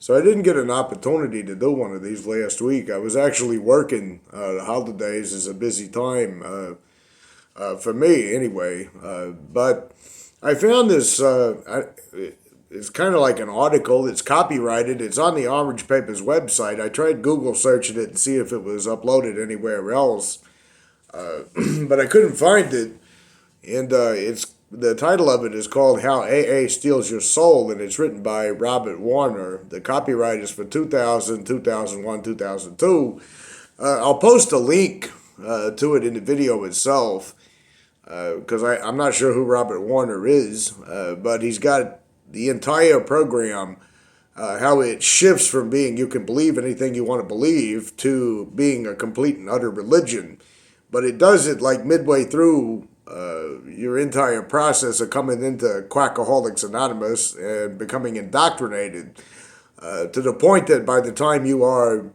So I didn't get an opportunity to do one of these last week. I was actually working. The holidays is a busy time for me anyway. But I found this. It's kind of like an article. It's copyrighted. It's on the Orange Paper's website. I tried Google searching it and see if it was uploaded anywhere else, but I couldn't find it. And it's the title of it is called "How AA Steals Your Soul," and it's written by Robert Warner. The copyright is for 2000, 2001, 2002. I'll post a link to it in the video itself because I'm not sure who Robert Warner is, but he's got the entire program, how it shifts from being you can believe anything you want to believe to being a complete and utter religion. But it does it like midway through your entire process of coming into Quackaholics Anonymous and becoming indoctrinated to the point that by the time you are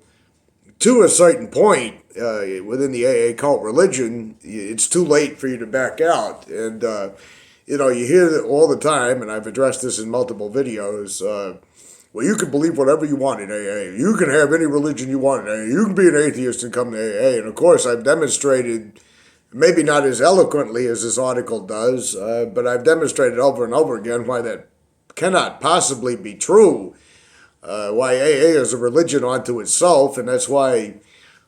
to a certain point within the AA cult religion, it's too late for you to back out. And you hear that all the time, and I've addressed this in multiple videos. Well, you can believe whatever you want in AA. You can have any religion you want in AA. You can be an atheist and come to AA. And of course, I've demonstrated, maybe not as eloquently as this article does, but I've demonstrated over and over again why that cannot possibly be true. Why AA is a religion unto itself, and that's why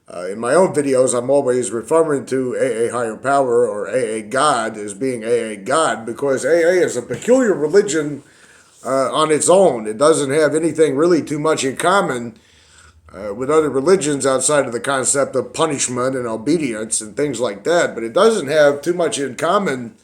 in my own videos, I'm always referring to AA Higher Power or AA God as being AA God, because AA is a peculiar religion on its own. It doesn't have anything really too much in common with other religions outside of the concept of punishment and obedience and things like that. But it doesn't have too much in common,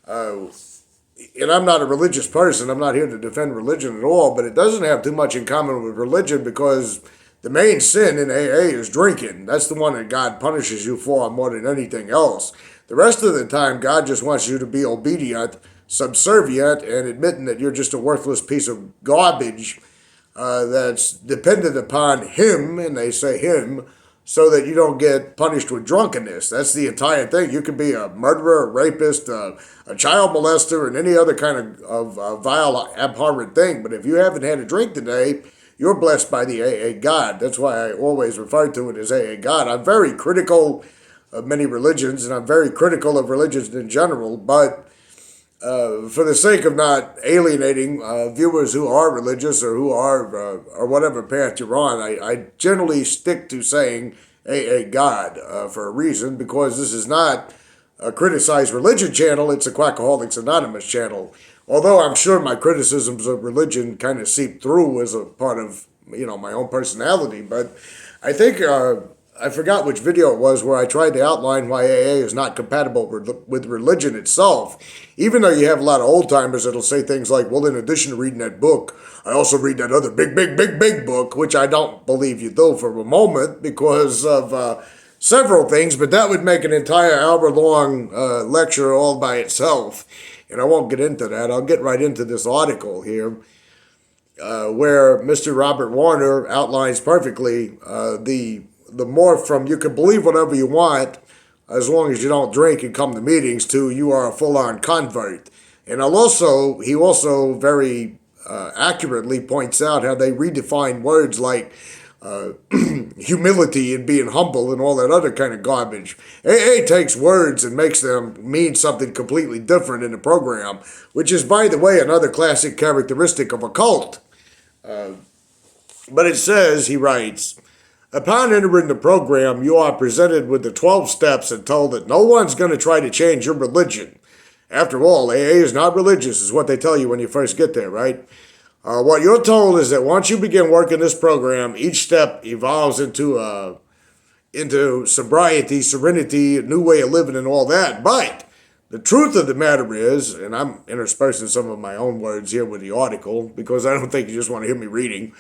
and I'm not a religious person. I'm not here to defend religion at all, but it doesn't have too much in common with religion because the main sin in AA is drinking. That's the one that God punishes you for more than anything else. The rest of the time, God just wants you to be obedient, subservient, and admitting that you're just a worthless piece of garbage that's dependent upon Him, and they say Him, so that you don't get punished with drunkenness. That's the entire thing. You can be a murderer, a rapist, a child molester, and any other kind of vile, abhorrent thing. But if you haven't had a drink today, you're blessed by the AA God. That's why I always refer to it as AA God. I'm very critical of many religions, and I'm very critical of religions in general, but for the sake of not alienating viewers who are religious or who are, or whatever path you're on, I generally stick to saying AA God for a reason, because this is not a criticized religion channel, it's a Quackaholics Anonymous channel. Although I'm sure my criticisms of religion kind of seep through as a part of, my own personality. But I think, I forgot which video it was where I tried to outline why AA is not compatible with religion itself. Even though you have a lot of old timers that'll say things like, well, in addition to reading that book, I also read that other big book, which I don't believe you do for a moment because of several things, but that would make an entire hour-long lecture all by itself. And I won't get into that. I'll get right into this article here, where Mr. Robert Warner outlines perfectly the morph from you can believe whatever you want as long as you don't drink and come to meetings to you are a full-on convert. And he also very accurately points out how they redefine words like humility and being humble and all that other kind of garbage. AA takes words and makes them mean something completely different in the program, which is, by the way, another classic characteristic of a cult. But it says, he writes, upon entering the program, you are presented with the 12 steps and told that no one's going to try to change your religion. After all, AA is not religious, is what they tell you when you first get there, right? What you're told is that once you begin working this program, each step evolves into sobriety, serenity, a new way of living and all that. But the truth of the matter is, and I'm interspersing some of my own words here with the article because I don't think you just want to hear me reading.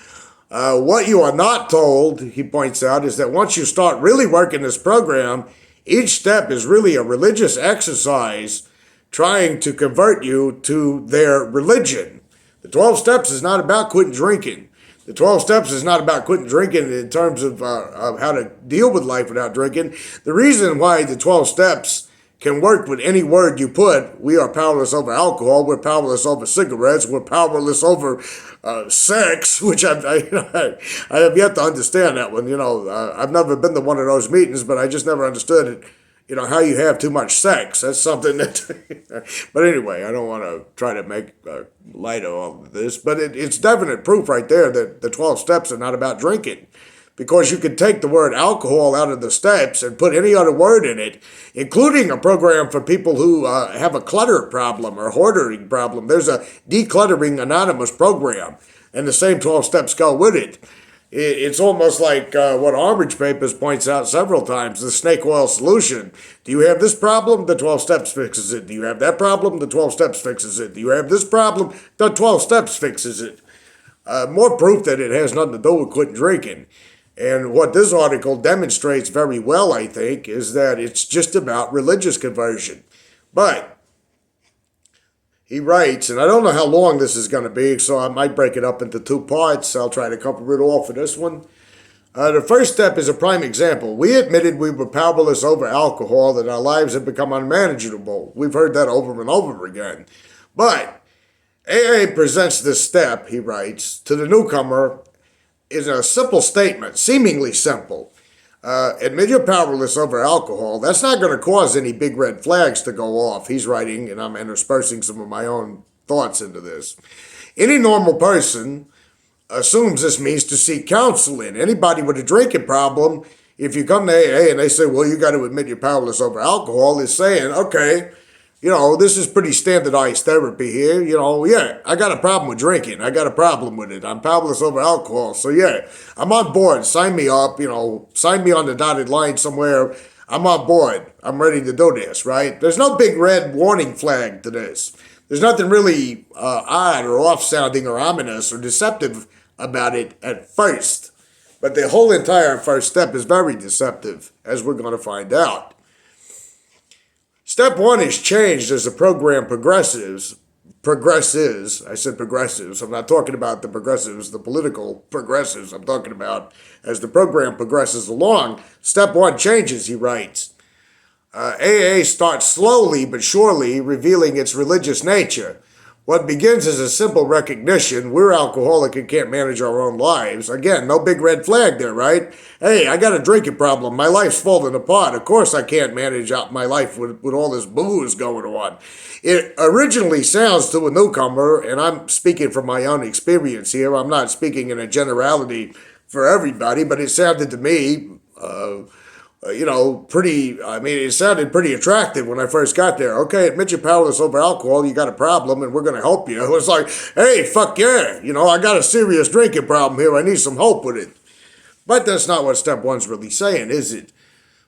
What you are not told, he points out, is that once you start really working this program, each step is really a religious exercise trying to convert you to their religion. The 12 steps is not about quitting drinking. The 12 steps is not about quitting drinking in terms of how to deal with life without drinking. The reason why the 12 steps can work with any word you put. We are powerless over alcohol. We're powerless over cigarettes. We're powerless over sex, which I have yet to understand that one. I've never been to one of those meetings, but I just never understood it. How you have too much sex. That's something that... But anyway, I don't want to try to make light of all of this, but it's definite proof right there that the 12 steps are not about drinking. Because you can take the word alcohol out of the steps and put any other word in it, including a program for people who have a clutter problem or hoarding problem. There's a decluttering anonymous program, and the same 12 steps go with it. It's almost like what Orange Papers points out several times, the snake oil solution. Do you have this problem? The 12 steps fixes it. Do you have that problem? The 12 steps fixes it. Do you have this problem? The 12 steps fixes it. More proof that it has nothing to do with quitting drinking. And what this article demonstrates very well, I think, is that it's just about religious conversion. But he writes, and I don't know how long this is going to be, so I might break it up into 2 parts. I'll try to cover it all for this one. The first step is a prime example. We admitted we were powerless over alcohol, that our lives had become unmanageable. We've heard that over and over again. But AA presents this step, he writes, to the newcomer is a simple statement, seemingly simple. Admit you're powerless over alcohol. That's not going to cause any big red flags to go off. He's writing, and I'm interspersing some of my own thoughts into this. Any normal person assumes this means to seek counseling. Anybody with a drinking problem, if you come to AA and they say, well, you got to admit you're powerless over alcohol, is saying, okay, this is pretty standardized therapy here. Yeah, I got a problem with drinking. I got a problem with it. I'm powerless over alcohol. So yeah, I'm on board. Sign me up, sign me on the dotted line somewhere. I'm on board. I'm ready to do this, right? There's no big red warning flag to this. There's nothing really odd or off-sounding or ominous or deceptive about it at first. But the whole entire first step is very deceptive, as we're going to find out. Step 1 is changed as the program progresses. I said progressives. I'm not talking about the progressives, the political progressives. I'm talking about as the program progresses along. Step 1 changes, he writes. AA starts slowly but surely revealing its religious nature. What begins as a simple recognition, we're alcoholic and can't manage our own lives. Again, no big red flag there, right? Hey, I got a drinking problem. My life's falling apart. Of course I can't manage out my life with all this booze going on. It originally sounds to a newcomer, and I'm speaking from my own experience here. I'm not speaking in a generality for everybody, but it sounded to me, it sounded pretty attractive when I first got there. Okay, admit you're powerless over alcohol, you got a problem, and we're going to help you. It was like, hey, fuck yeah, I got a serious drinking problem here, I need some help with it. But that's not what step 1's really saying, is it?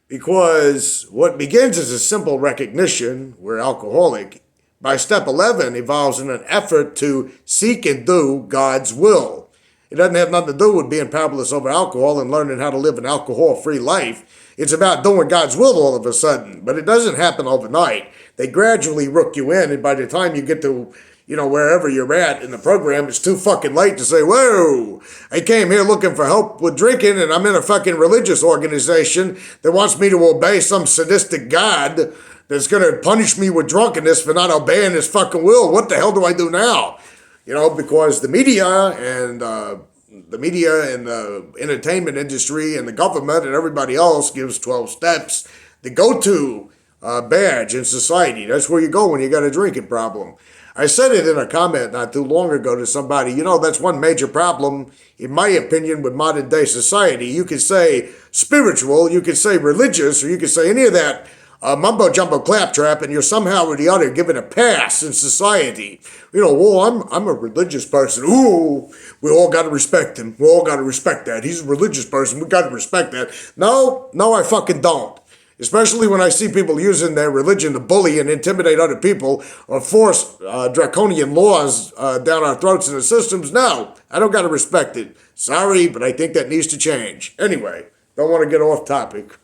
Because what begins as a simple recognition, we're alcoholic, by step 11 evolves in an effort to seek and do God's will. It doesn't have nothing to do with being powerless over alcohol and learning how to live an alcohol-free life. It's about doing God's will all of a sudden, but it doesn't happen overnight. They gradually rook you in, and by the time you get to, wherever you're at in the program, it's too fucking late to say, whoa, I came here looking for help with drinking, and I'm in a fucking religious organization that wants me to obey some sadistic God that's going to punish me with drunkenness for not obeying his fucking will. What the hell do I do now? Because the media and the entertainment industry and the government and everybody else gives 12 steps, the go-to badge in society. That's where you go when you got a drinking problem. I said it in a comment not too long ago to somebody, that's one major problem, in my opinion, with modern day society. You could say spiritual, you could say religious, or you could say any of that mumbo-jumbo claptrap, and you're somehow or the other given a pass in society. I'm a religious person. Ooh, we all got to respect him. We all got to respect that. He's a religious person. We got to respect that. No, I fucking don't. Especially when I see people using their religion to bully and intimidate other people or force draconian laws down our throats and the systems. No, I don't got to respect it. Sorry, but I think that needs to change. Anyway, don't want to get off topic.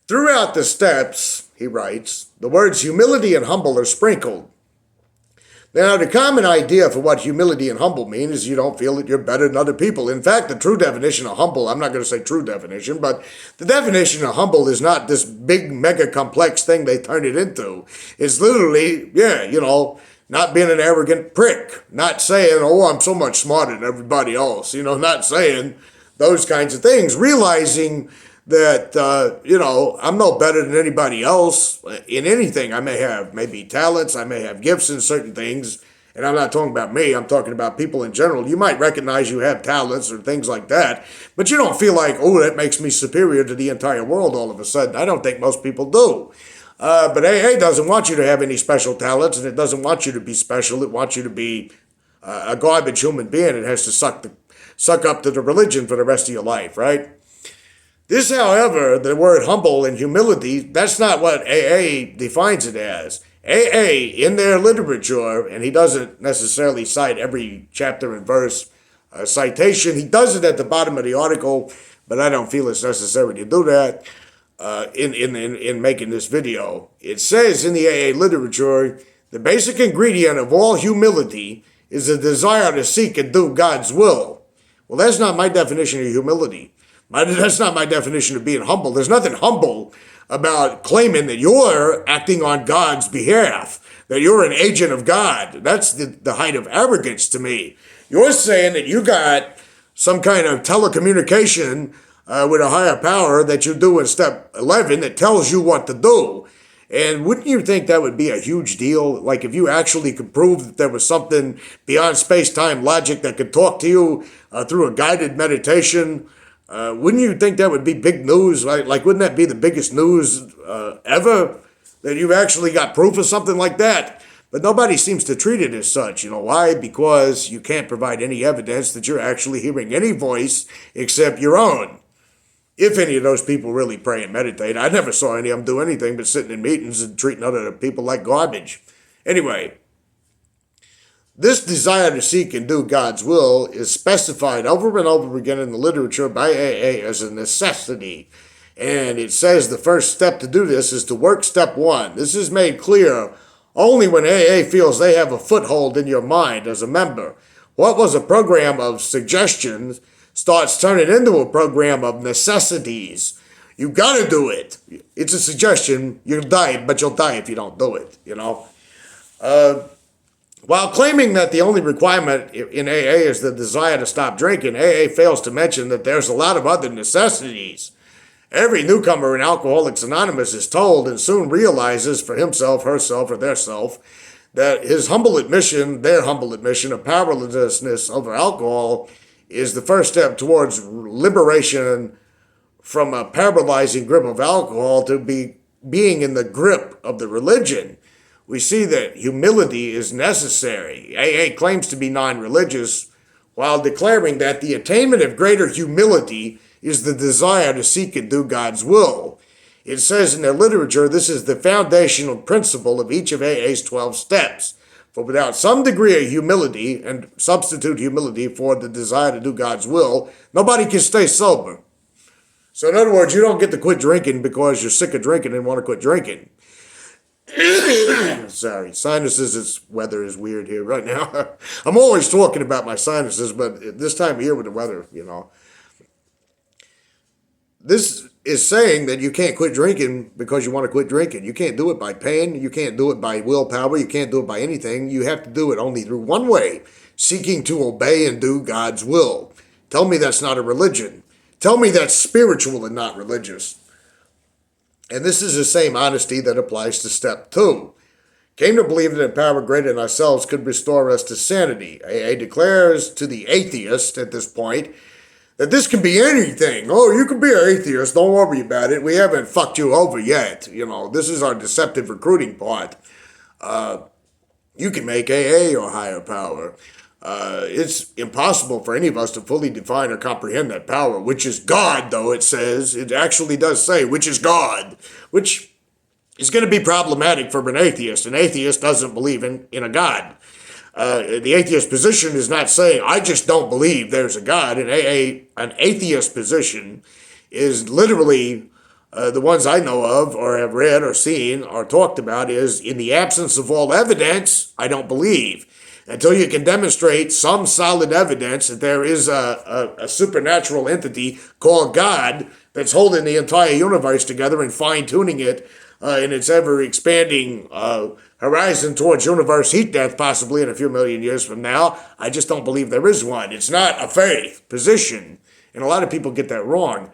Throughout the steps, he writes, the words humility and humble are sprinkled. Now, the common idea for what humility and humble mean is you don't feel that you're better than other people. In fact, the true definition of humble, I'm not going to say true definition, but the definition of humble is not this big, mega complex thing they turn it into. It's literally, not being an arrogant prick, not saying, oh, I'm so much smarter than everybody else, not saying those kinds of things, realizing that, I'm no better than anybody else in anything. I may have maybe talents, I may have gifts in certain things, and I'm not talking about me, I'm talking about people in general. You might recognize you have talents or things like that, but you don't feel like, oh, that makes me superior to the entire world all of a sudden. I don't think most people do. But AA doesn't want you to have any special talents, and it doesn't want you to be special. It wants you to be a garbage human being. It has to suck up to the religion for the rest of your life, right? This, however, the word humble and humility, that's not what AA defines it as. AA, in their literature, and he doesn't necessarily cite every chapter and verse citation, he does it at the bottom of the article, but I don't feel it's necessary to do that in making this video. It says in the AA literature, the basic ingredient of all humility is a desire to seek and do God's will. Well, that's not my definition of humility. That's not my definition of being humble. There's nothing humble about claiming that you're acting on God's behalf, that you're an agent of God. That's the height of arrogance to me. You're saying that you got some kind of telecommunication with a higher power that you do in step 11 that tells you what to do. And wouldn't you think that would be a huge deal? Like if you actually could prove that there was something beyond space-time logic that could talk to you through a guided meditation, wouldn't you think that would be big news? Like, wouldn't that be the biggest news ever? That you've actually got proof of something like that? But nobody seems to treat it as such. You know why? Because you can't provide any evidence that you're actually hearing any voice except your own. If any of those people really pray and meditate. I never saw any of them do anything but sitting in meetings and treating other people like garbage. Anyway, this desire to seek and do God's will is specified over and over again in the literature by AA as a necessity. And it says the first step to do this is to work step 1. This is made clear only when AA feels they have a foothold in your mind as a member. What was a program of suggestions starts turning into a program of necessities. You gotta do it. It's a suggestion. You'll die, but you'll die if you don't do it, While claiming that the only requirement in AA is the desire to stop drinking, AA fails to mention that there's a lot of other necessities. Every newcomer in Alcoholics Anonymous is told and soon realizes for himself, herself, or theirself that his humble admission, their humble admission of powerlessness over alcohol is the first step towards liberation from a paralyzing grip of alcohol to being in the grip of the religion. We see that humility is necessary. AA claims to be non-religious while declaring that the attainment of greater humility is the desire to seek and do God's will. It says in their literature this is the foundational principle of each of AA's 12 steps. For without some degree of humility, and substitute humility for the desire to do God's will, nobody can stay sober. So in other words, you don't get to quit drinking because you're sick of drinking and want to quit drinking. Sorry, sinuses, this weather is weird here right now. I'm always talking about my sinuses, but this time of year with the weather, This is saying that you can't quit drinking because you want to quit drinking. You can't do it by pain. You can't do it by willpower. You can't do it by anything. You have to do it only through one way, seeking to obey and do God's will. Tell me that's not a religion. Tell me that's spiritual and not religious. And this is the same honesty that applies to step 2. Came to believe that a power greater than ourselves could restore us to sanity. AA declares to the atheist at this point that this can be anything. Oh, you can be an atheist. Don't worry about it. We haven't fucked you over yet. This is our deceptive recruiting part. You can make AA your higher power. It's impossible for any of us to fully define or comprehend that power, which is God, though it says. It actually does say, which is God, which is going to be problematic for an atheist. An atheist doesn't believe in a God. The atheist position is not saying, I just don't believe there's a God. An atheist position is literally The ones I know of or have read or seen or talked about is, in the absence of all evidence, I don't believe. Until you can demonstrate some solid evidence that there is a supernatural entity called God that's holding the entire universe together and fine-tuning it in its ever-expanding horizon towards universe heat death, possibly in a few million years from now, I just don't believe there is one. It's not a faith position, and a lot of people get that wrong.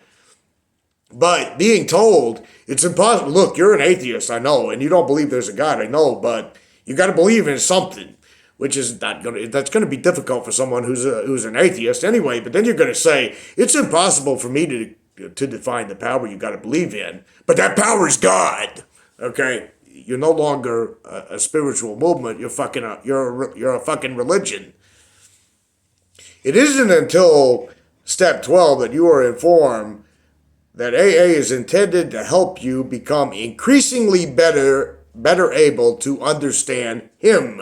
But being told it's impossible, look, you're an atheist, I know, and you don't believe there's a God, I know, but you got to believe in something, which is that's going to be difficult for someone who's an atheist anyway. But then you're going to say it's impossible for me to define the power you got to believe in, but that power is God. Okay, you're no longer a spiritual movement. You're a fucking religion. It isn't until step 12 that you are informed that AA is intended to help you become increasingly better able to understand Him.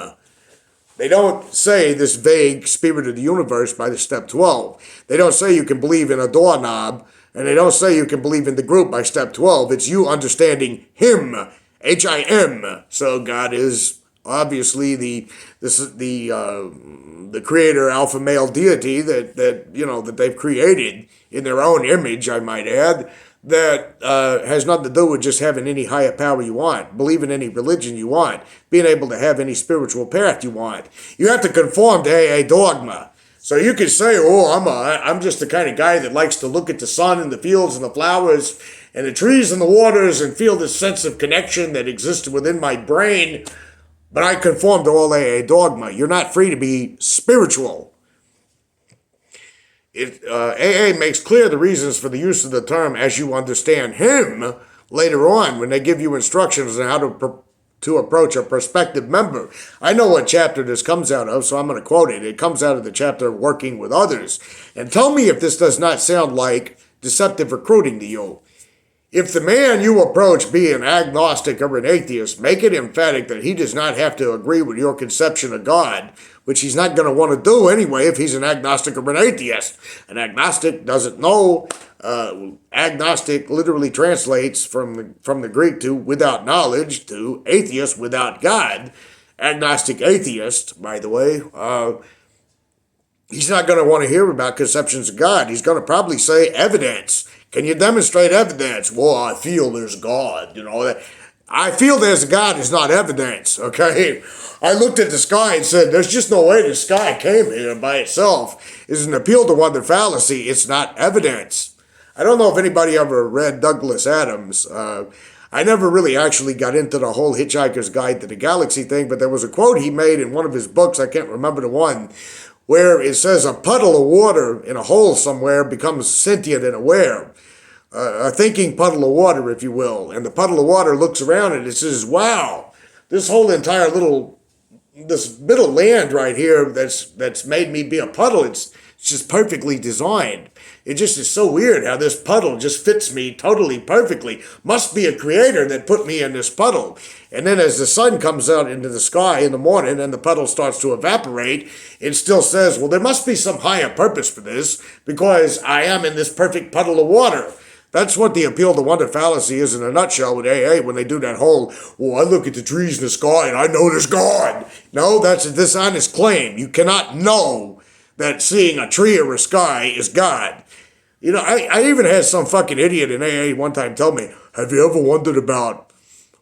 They don't say this vague spirit of the universe by the step 12. They don't say you can believe in a doorknob, and they don't say you can believe in the group by step 12. It's you understanding Him, H-I-M. So God is obviously the creator alpha male deity that they've created in their own image, I might add, that has nothing to do with just having any higher power you want, believe in any religion you want, being able to have any spiritual path you want. You have to conform to AA dogma. So you can say, I'm just the kind of guy that likes to look at the sun and the fields and the flowers and the trees and the waters and feel this sense of connection that exists within my brain, but I conform to all AA dogma. You're not free to be spiritual. AA makes clear the reasons for the use of the term as you understand Him later on when they give you instructions on how to approach a prospective member. I know what chapter this comes out of, so I'm going to quote it. It comes out of the chapter Working with Others. And tell me if this does not sound like deceptive recruiting to you. If the man you approach be an agnostic or an atheist, make it emphatic that he does not have to agree with your conception of God, which he's not going to want to do anyway if he's an agnostic or an atheist. An agnostic doesn't know. Agnostic literally translates from the Greek to without knowledge to atheist without God. Agnostic atheist, by the way, he's not going to want to hear about conceptions of God. He's going to probably say evidence. Can you demonstrate evidence? Well, I feel there's God. I feel there's a God is not evidence, okay? I looked at the sky and said, there's just no way the sky came here by itself. It's an appeal to wonder fallacy. It's not evidence. I don't know if anybody ever read Douglas Adams. I never really actually got into the whole Hitchhiker's Guide to the Galaxy thing, but there was a quote he made in one of his books, I can't remember the one, where it says a puddle of water in a hole somewhere becomes sentient and aware. A thinking puddle of water, if you will. And the puddle of water looks around and it says, wow, this whole entire this bit of land right here that's made me be a puddle, it's just perfectly designed. It just is so weird how this puddle just fits me totally perfectly. Must be a creator that put me in this puddle. And then as the sun comes out into the sky in the morning and the puddle starts to evaporate, it still says, well, there must be some higher purpose for this because I am in this perfect puddle of water. That's what the appeal to wonder fallacy is in a nutshell with AA when they do that whole, well, I look at the trees in the sky and I know there's God. No, that's a dishonest claim. You cannot know that seeing a tree or a sky is God. I even had some fucking idiot in AA one time tell me, have you ever wondered about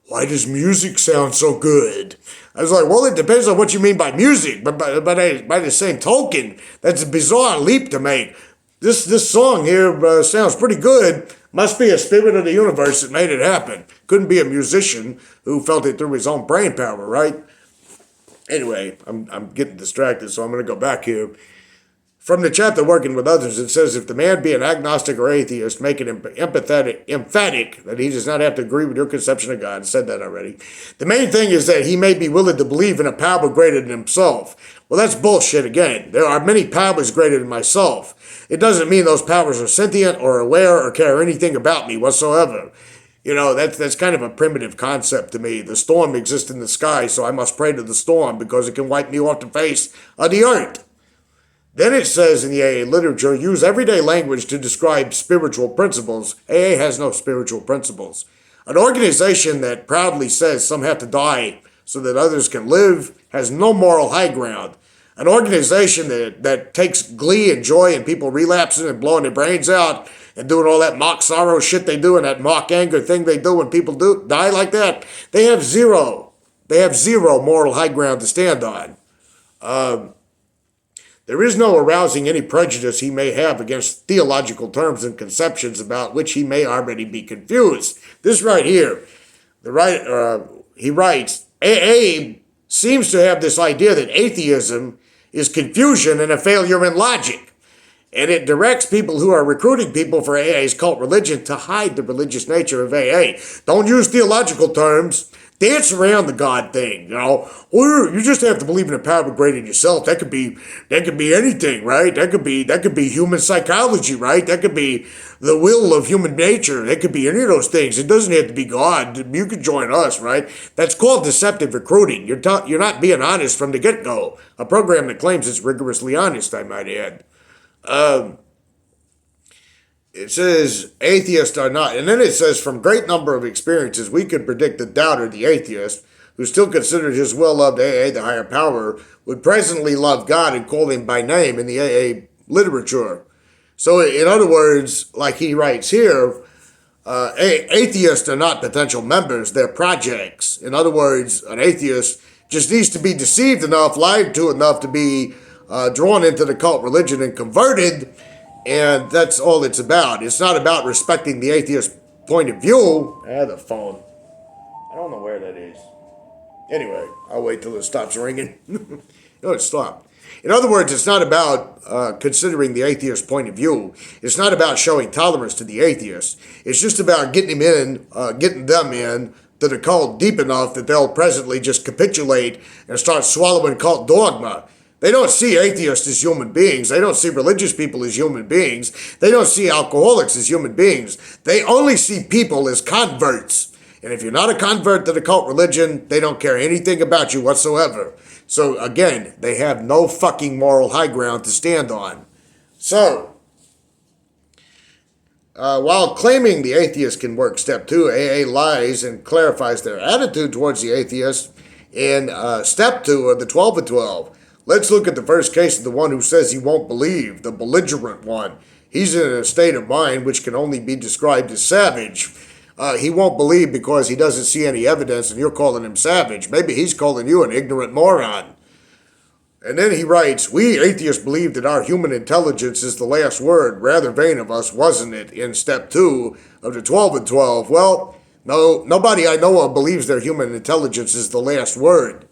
why does music sound so good? I was like, well, it depends on what you mean by music, but by the same token, that's a bizarre leap to make. This song here sounds pretty good. Must be a spirit of the universe that made it happen. Couldn't be a musician who felt it through his own brain power, right? Anyway, I'm getting distracted, so I'm going to go back here. From the chapter Working with Others, it says, if the man be an agnostic or atheist, make it emphatic that he does not have to agree with your conception of God. I said that already. The main thing is that he may be willing to believe in a power greater than himself. Well, that's bullshit again. There are many powers greater than myself. It doesn't mean those powers are sentient or aware or care anything about me whatsoever. That's kind of a primitive concept to me. The storm exists in the sky, so I must pray to the storm because it can wipe me off the face of the earth. Then it says in the AA literature, use everyday language to describe spiritual principles. AA has no spiritual principles. An organization that proudly says some have to die so that others can live has no moral high ground. An organization that takes glee and joy in people relapsing and blowing their brains out and doing all that mock sorrow shit they do and that mock anger thing they do when people die like that, they have zero moral high ground to stand on. There is no arousing any prejudice he may have against theological terms and conceptions about which he may already be confused. This right here, he writes, AA seems to have this idea that atheism is confusion and a failure in logic. And it directs people who are recruiting people for AA's cult religion to hide the religious nature of AA. Don't use theological terms. Dance around the God thing, Or you just have to believe in a power greater than yourself. That could be anything, right? That could be human psychology, right? That could be the will of human nature. That could be any of those things. It doesn't have to be God. You could join us, right? That's called deceptive recruiting. You're not being honest from the get-go. A program that claims it's rigorously honest, I might add. It says atheists are not, and then it says from great number of experiences we could predict the doubter, the atheist, who still considered his well-loved AA the higher power, would presently love God and call him by name in the AA literature. So in other words, like he writes here, atheists are not potential members, they're projects. In other words, an atheist just needs to be deceived enough, lied to enough to be drawn into the cult religion and converted. And that's all it's about. It's not about respecting the atheist point of view. The phone. I don't know where that is. Anyway, I'll wait till it stops ringing. No, it stopped. In other words, it's not about considering the atheist point of view. It's not about showing tolerance to the atheist. It's just about getting them in to the cult deep enough that they'll presently just capitulate and start swallowing cult dogma. They don't see atheists as human beings. They don't see religious people as human beings. They don't see alcoholics as human beings. They only see people as converts. And if you're not a convert to the cult religion, they don't care anything about you whatsoever. So again, they have no fucking moral high ground to stand on. So, while claiming the atheist can work step 2, AA lies and clarifies their attitude towards the atheist in step 2 of the 12 of 12. Let's look at the first case of the one who says he won't believe, the belligerent one. He's in a state of mind which can only be described as savage. He won't believe because he doesn't see any evidence and you're calling him savage. Maybe he's calling you an ignorant moron. And then he writes, we atheists believe that our human intelligence is the last word. Rather vain of us, wasn't it, in step 2 of the 12 and 12? Well, no, nobody I know of believes their human intelligence is the last word.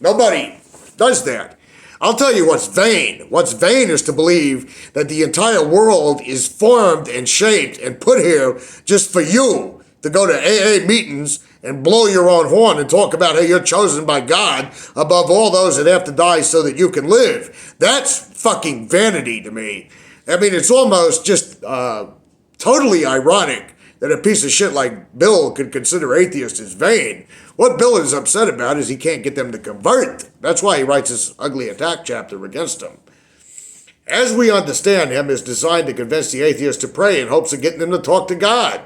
Nobody does that. I'll tell you what's vain. What's vain is to believe that the entire world is formed and shaped and put here just for you to go to AA meetings and blow your own horn and talk about how you're chosen by God above all those that have to die so that you can live. That's fucking vanity to me. I mean, it's almost just totally ironic that a piece of shit like Bill could consider atheists as vain. What Bill is upset about is he can't get them to convert. That's why he writes this ugly attack chapter against them. As we understand, him is designed to convince the atheists to pray in hopes of getting them to talk to God.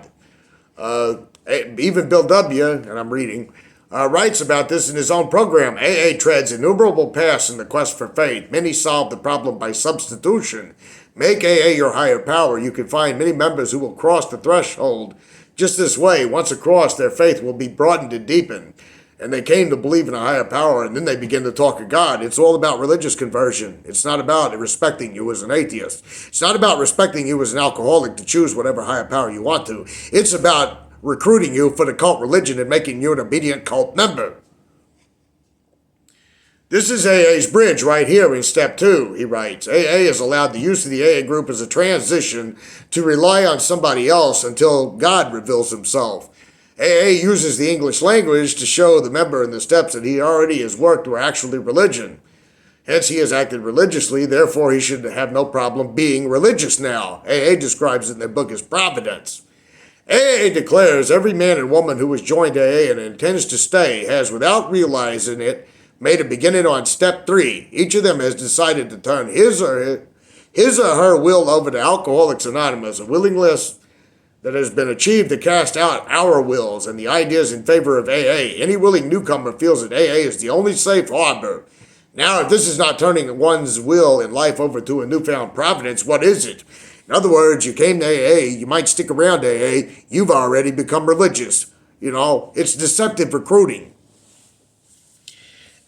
Even Bill W., and I'm reading, writes about this in his own program. AA treads innumerable paths in the quest for faith. Many solve the problem by substitution. Make AA your higher power. You can find many members who will cross the threshold just this way. Once across, their faith will be broadened and deepened. And they came to believe in a higher power, and then they begin to talk to God. It's all about religious conversion. It's not about respecting you as an atheist. It's not about respecting you as an alcoholic to choose whatever higher power you want to. It's about recruiting you for the cult religion and making you an obedient cult member. This is AA's bridge right here in step 2, he writes. AA is allowed the use of the AA group as a transition to rely on somebody else until God reveals himself. AA uses the English language to show the member in the steps that he already has worked were actually religion. Hence, he has acted religiously, therefore he should have no problem being religious now. AA describes it in their book as providence. AA declares every man and woman who has joined AA and intends to stay has, without realizing it, made a beginning on step 3. Each of them has decided to turn his or her will over to Alcoholics Anonymous, a willingness that has been achieved to cast out our wills and the ideas in favor of AA. Any willing newcomer feels that AA is the only safe harbor. Now, if this is not turning one's will in life over to a newfound providence, what is it? In other words, you came to AA, you might stick around AA, you've already become religious. It's deceptive recruiting.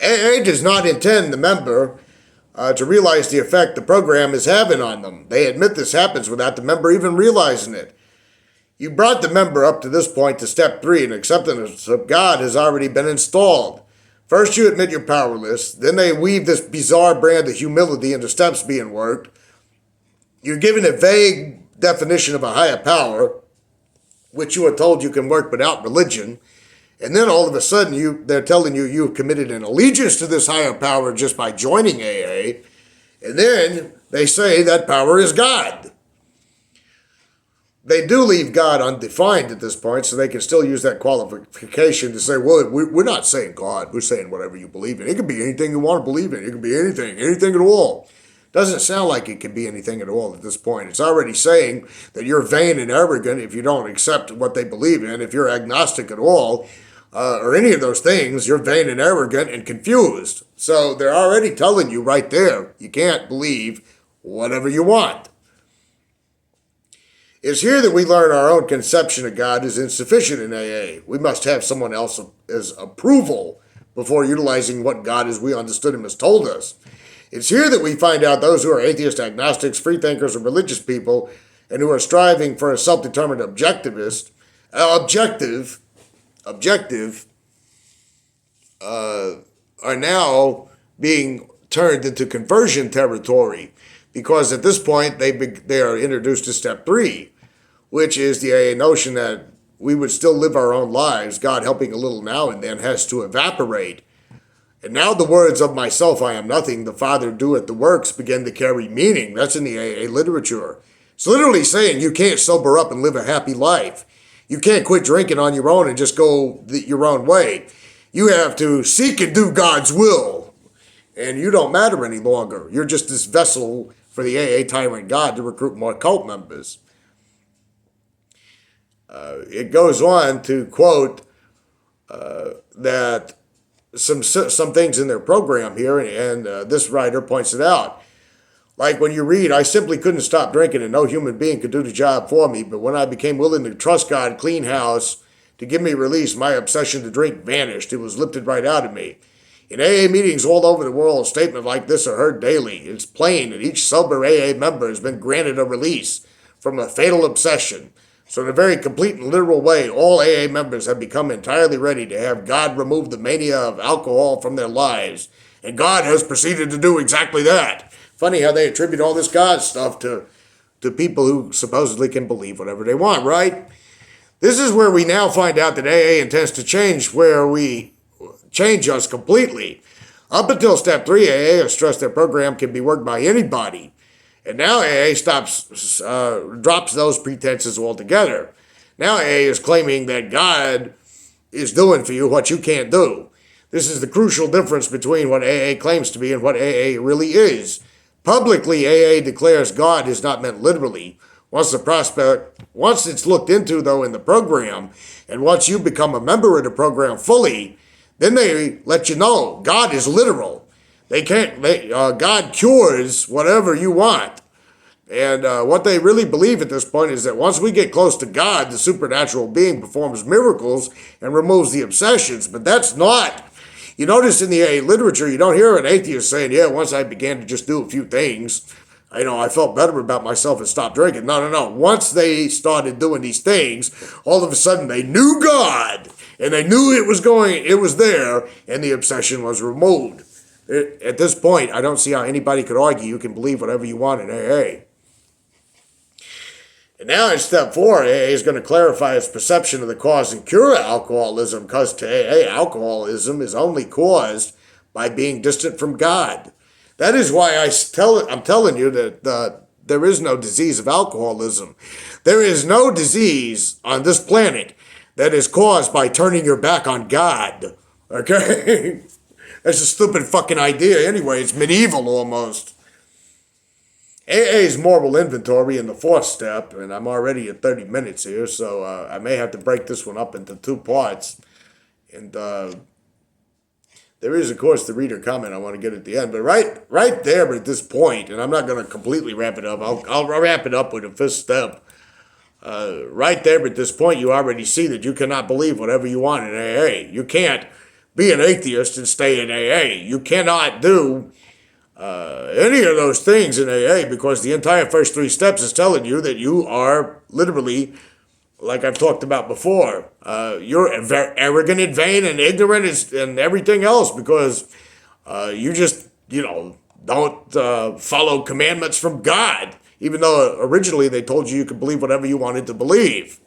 AA does not intend the member to realize the effect the program is having on them. They admit this happens without the member even realizing it. You brought the member up to this point to step 3, and acceptance of God has already been installed. First, you admit you're powerless. Then they weave this bizarre brand of humility into steps being worked. You're given a vague definition of a higher power, which you are told you can work without religion. And then all of a sudden, they're telling you you've committed an allegiance to this higher power just by joining AA. And then they say that power is God. They do leave God undefined at this point, so they can still use that qualification to say, well, we're not saying God, we're saying whatever you believe in. It could be anything you want to believe in. It could be anything at all. Doesn't sound like it can be anything at all at this point. It's already saying that you're vain and arrogant if you don't accept what they believe in. If you're agnostic at all, or any of those things, you're vain and arrogant and confused. So they're already telling you right there, you can't believe whatever you want. It's here that we learn our own conception of God is insufficient in AA. We must have someone else's approval before utilizing what God as we understood him has told us. It's here that we find out those who are atheists, agnostics, freethinkers, or religious people, and who are striving for a self-determined objective, are now being turned into conversion territory, because at this point they are introduced to step 3, which is the AA notion that we would still live our own lives. God helping a little now and then has to evaporate. And now the words of myself, I am nothing, the Father doeth the works begin to carry meaning. That's in the AA literature. It's literally saying you can't sober up and live a happy life. You can't quit drinking on your own and just go your own way. You have to seek and do God's will. And you don't matter any longer. You're just this vessel for the AA tyrant God to recruit more cult members. It goes on to quote that some things in their program here, and this writer points it out. Like when you read, I simply couldn't stop drinking and no human being could do the job for me, but when I became willing to trust God, clean house, to give me release, my obsession to drink vanished. It was lifted right out of me. In AA meetings all over the world, a statement like this are heard daily. It's plain that each sober AA member has been granted a release from a fatal obsession. So in a very complete and literal way, all AA members have become entirely ready to have God remove the mania of alcohol from their lives. And God has proceeded to do exactly that. Funny how they attribute all this God stuff to people who supposedly can believe whatever they want, right? This is where we now find out that AA intends to change us completely. Up until step 3, AA has stressed their program can be worked by anybody. And now AA drops those pretenses altogether. Now AA is claiming that God is doing for you what you can't do. This is the crucial difference between what AA claims to be and what AA really is. Publicly, AA declares God is not meant literally. Once it's looked into, though, in the program, and once you become a member of the program fully, then they let you know God is literal. God cures whatever you want. And what they really believe at this point is that once we get close to God, the supernatural being performs miracles and removes the obsessions. But that's not. You notice in the AA literature, you don't hear an atheist saying, yeah, once I began to just do a few things, I felt better about myself and stopped drinking. No. Once they started doing these things, all of a sudden they knew God. And they knew it was there, and the obsession was removed. At this point, I don't see how anybody could argue you can believe whatever you want in AA. And now in step 4, AA is going to clarify its perception of the cause and cure of alcoholism, because to AA, alcoholism is only caused by being distant from God. That is why I'm telling you that there is no disease of alcoholism. There is no disease on this planet that is caused by turning your back on God. Okay? That's a stupid fucking idea anyway. It's medieval almost. AA's moral inventory in the fourth step, and I'm already at 30 minutes here, so I may have to break this one up into two parts. And there is, of course, the reader comment I want to get at the end. But right there at this point, and I'm not going to completely wrap it up. I'll wrap it up with the fifth step. Right there at this point, you already see that you cannot believe whatever you want in AA. You can't be an atheist and stay in AA. You cannot do any of those things in AA because the entire first three steps is telling you that you are literally, like I've talked about before, you're arrogant and vain and ignorant and everything else because you just, don't follow commandments from God, even though originally they told you could believe whatever you wanted to believe.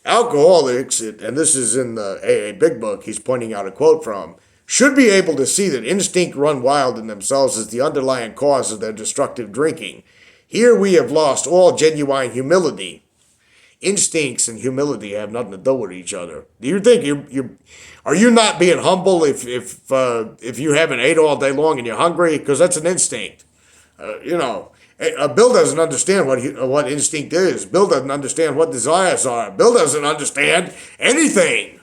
Alcoholics, and this is in the AA Big Book, he's pointing out a quote from, should be able to see that instinct run wild in themselves is the underlying cause of their destructive drinking. Here we have lost all genuine humility. Instincts and humility have nothing to do with each other. Do you think are you not being humble if you haven't ate all day long and you're hungry? Because that's an instinct. Bill doesn't understand what instinct is. Bill doesn't understand what desires are. Bill doesn't understand anything.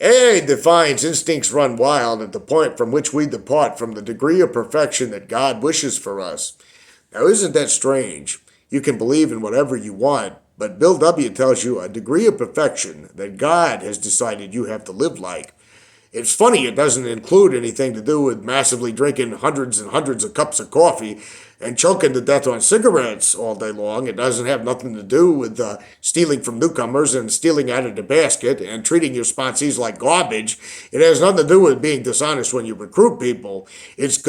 AA defines instincts run wild at the point from which we depart from the degree of perfection that God wishes for us. Now, isn't that strange? You can believe in whatever you want, but Bill W. tells you a degree of perfection that God has decided you have to live like. It's funny it doesn't include anything to do with massively drinking hundreds and hundreds of cups of coffee and choking to death on cigarettes all day long. It doesn't have nothing to do with stealing from newcomers and stealing out of the basket and treating your sponsees like garbage. It has nothing to do with being dishonest when you recruit people. It's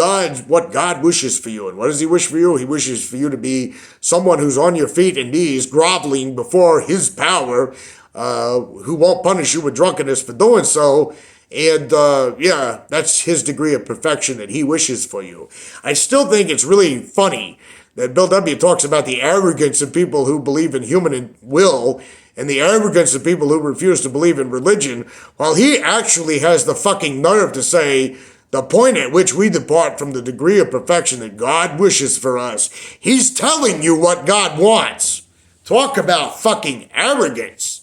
what God wishes for you. And what does he wish for you? He wishes for you to be someone who's on your feet and knees, groveling before his power, who won't punish you with drunkenness for doing so. And, that's his degree of perfection that he wishes for you. I still think it's really funny that Bill W. talks about the arrogance of people who believe in human will and the arrogance of people who refuse to believe in religion, while he actually has the fucking nerve to say the point at which we depart from the degree of perfection that God wishes for us. He's telling you what God wants. Talk about fucking arrogance.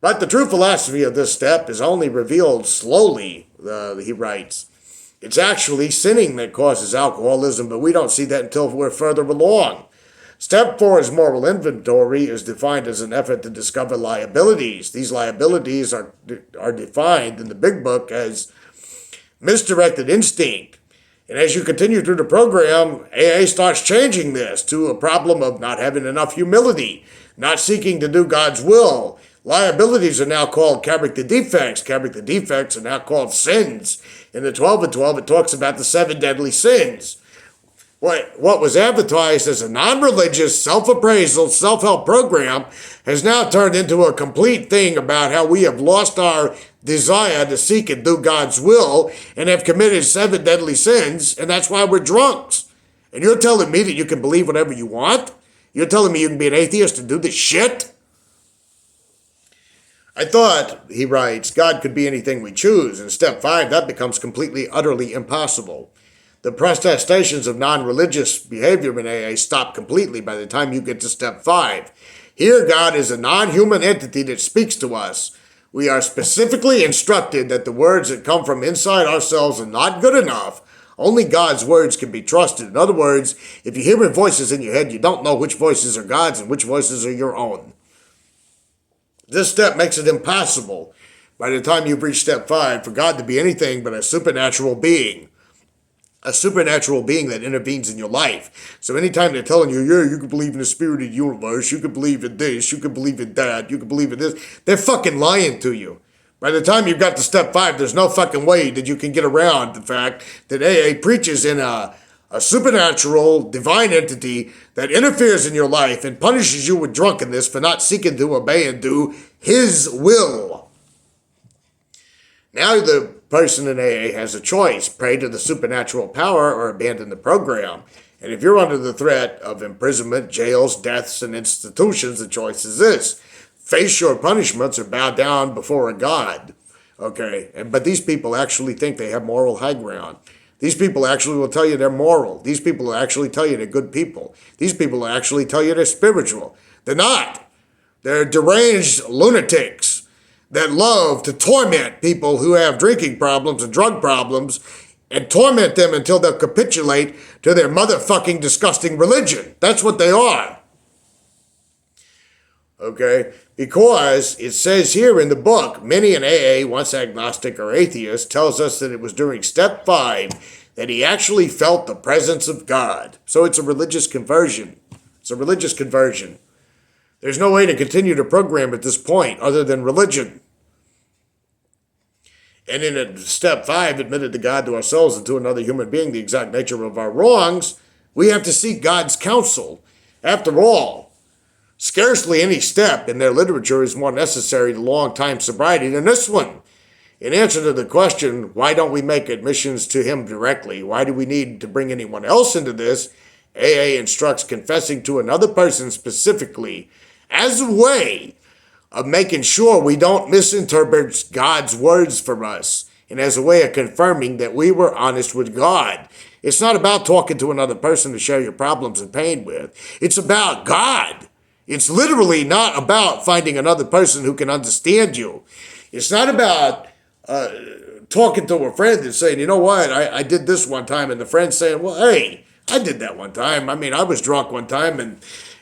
But the true philosophy of this step is only revealed slowly, he writes. It's actually sinning that causes alcoholism, but we don't see that until we're further along. Step 4's moral inventory is defined as an effort to discover liabilities. These liabilities are defined in the Big Book as misdirected instinct. And as you continue through the program, AA starts changing this to a problem of not having enough humility, not seeking to do God's will. Liabilities are now called character defects. Character defects are now called sins. In the 12 and 12, it talks about the 7 deadly sins. What was advertised as a non-religious, self-appraisal, self-help program has now turned into a complete thing about how we have lost our desire to seek and do God's will and have committed 7 deadly sins, and that's why we're drunks. And you're telling me that you can believe whatever you want? You're telling me you can be an atheist and do this shit? I thought, he writes, God could be anything we choose. In step 5, that becomes completely, utterly impossible. The protestations of non-religious behavior in AA stop completely by the time you get to step 5. Here, God is a non-human entity that speaks to us. We are specifically instructed that the words that come from inside ourselves are not good enough. Only God's words can be trusted. In other words, if you're hearing voices in your head, you don't know which voices are God's and which voices are your own. This step makes it impossible, by the time you've reached step 5, for God to be anything but a supernatural being. A supernatural being that intervenes in your life. So anytime they're telling you, you can believe in the spirit of the universe, you can believe in this, you can believe in that, you can believe in this, they're fucking lying to you. By the time you've got to step 5, there's no fucking way that you can get around the fact that AA preaches in a supernatural, divine entity that interferes in your life and punishes you with drunkenness for not seeking to obey and do his will. Now the person in AA has a choice: pray to the supernatural power or abandon the program. And if you're under the threat of imprisonment, jails, deaths, and institutions, the choice is this: face your punishments or bow down before a God. Okay, but these people actually think they have moral high ground. These people actually will tell you they're moral. These people will actually tell you they're good people. These people will actually tell you they're spiritual. They're not. They're deranged lunatics that love to torment people who have drinking problems and drug problems and torment them until they'll capitulate to their motherfucking disgusting religion. That's what they are. Okay? Because it says here in the book, many in AA, once agnostic or atheist, tells us that it was during step 5 that he actually felt the presence of God. So it's a religious conversion. It's a religious conversion. There's no way to continue to program at this point other than religion. And in step 5, admitted to God, to ourselves, and to another human being the exact nature of our wrongs, we have to seek God's counsel. After all, scarcely any step in their literature is more necessary to long-time sobriety than this one. In answer to the question, why don't we make admissions to him directly? Why do we need to bring anyone else into this? AA instructs confessing to another person specifically as a way of making sure we don't misinterpret God's words for us, and as a way of confirming that we were honest with God. It's not about talking to another person to share your problems and pain with. It's about God. It's literally not about finding another person who can understand you. It's not about talking to a friend and saying, you know what, I did this one time, and the friend saying, well, hey, I did that one time. I mean, I was drunk one time, and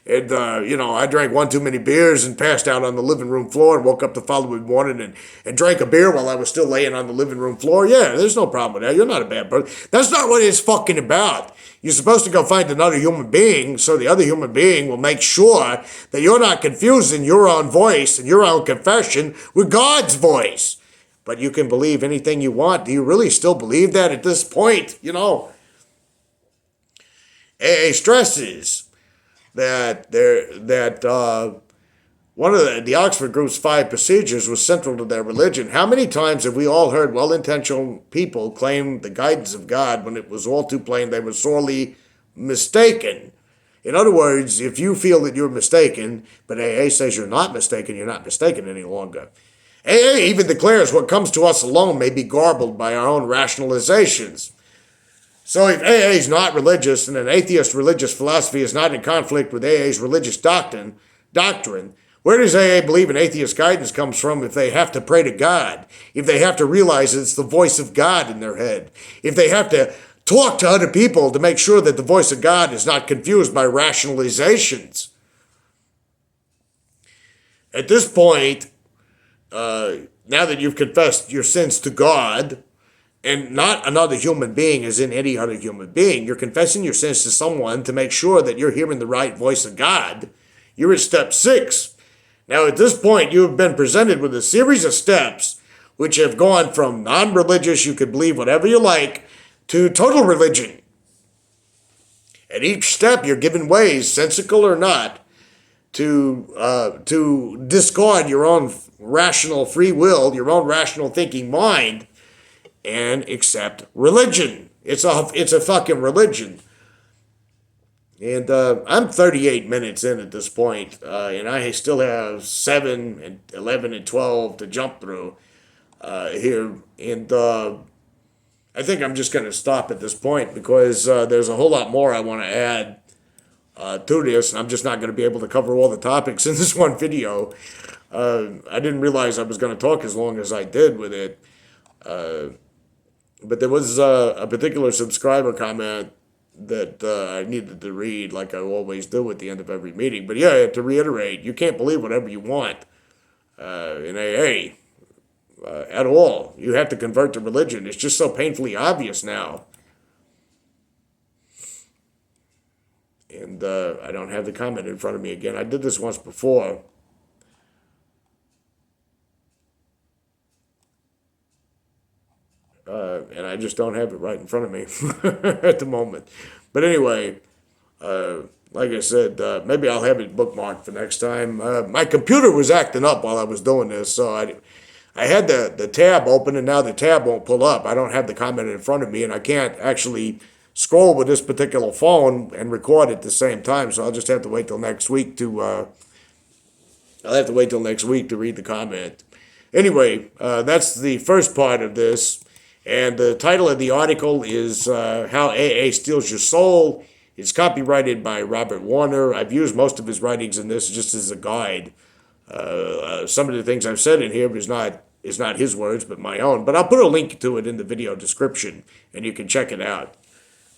I drank one too many beers and passed out on the living room floor and woke up the following morning and drank a beer while I was still laying on the living room floor. Yeah, there's no problem with that. You're not a bad person. That's not what it's fucking about. You're supposed to go find another human being so the other human being will make sure that you're not confusing your own voice and your own confession with God's voice. But you can believe anything you want. Do you really still believe that at this point? AA stresses that one of the Oxford Group's 5 procedures was central to their religion. How many times have we all heard well-intentioned people claim the guidance of God when it was all too plain they were sorely mistaken? In other words, if you feel that you're mistaken, but AA says you're not mistaken any longer. AA even declares what comes to us alone may be garbled by our own rationalizations. So if AA is not religious and an atheist religious philosophy is not in conflict with AA's religious doctrine, where does AA believe an atheist guidance comes from if they have to pray to God, if they have to realize it's the voice of God in their head, if they have to talk to other people to make sure that the voice of God is not confused by rationalizations? At this point, now that you've confessed your sins to God, and not another human being as in any other human being, you're confessing your sins to someone to make sure that you're hearing the right voice of God. You're at step 6. Now at this point, you have been presented with a series of steps which have gone from non-religious, you can believe whatever you like, to total religion. At each step, you're given ways, sensical or not, to discard your own rational free will, your own rational thinking mind, and accept religion. It's a fucking religion. And I'm 38 minutes in at this point, and I still have 7 and 11 and 12 to jump through here. And I think I'm just going to stop at this point because there's a whole lot more I want to add to this, and I'm just not going to be able to cover all the topics in this one video. I didn't realize I was going to talk as long as I did with it. But there was a particular subscriber comment that I needed to read, like I always do at the end of every meeting. But yeah, to reiterate, you can't believe whatever you want in AA at all. You have to convert to religion. It's just so painfully obvious now. And I don't have the comment in front of me again. I did this once before. And I just don't have it right in front of me at the moment. But anyway, like I said, maybe I'll have it bookmarked for next time. My computer was acting up while I was doing this, so I had the tab open, and now the tab won't pull up. I don't have the comment in front of me, and I can't actually scroll with this particular phone and record at the same time, so I'll just have to wait till next week to I'll have to wait till next week to read the comment. Anyway, that's the first part of this. And the title of the article is How AA Steals Your Soul. It's copyrighted by Robert Warner. I've used most of his writings in this just as a guide. Some of the things I've said in here is not his words, but my own. But I'll put a link to it in the video description, and you can check it out.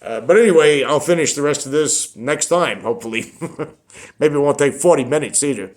But anyway, I'll finish the rest of this next time, hopefully. Maybe it won't take 40 minutes either.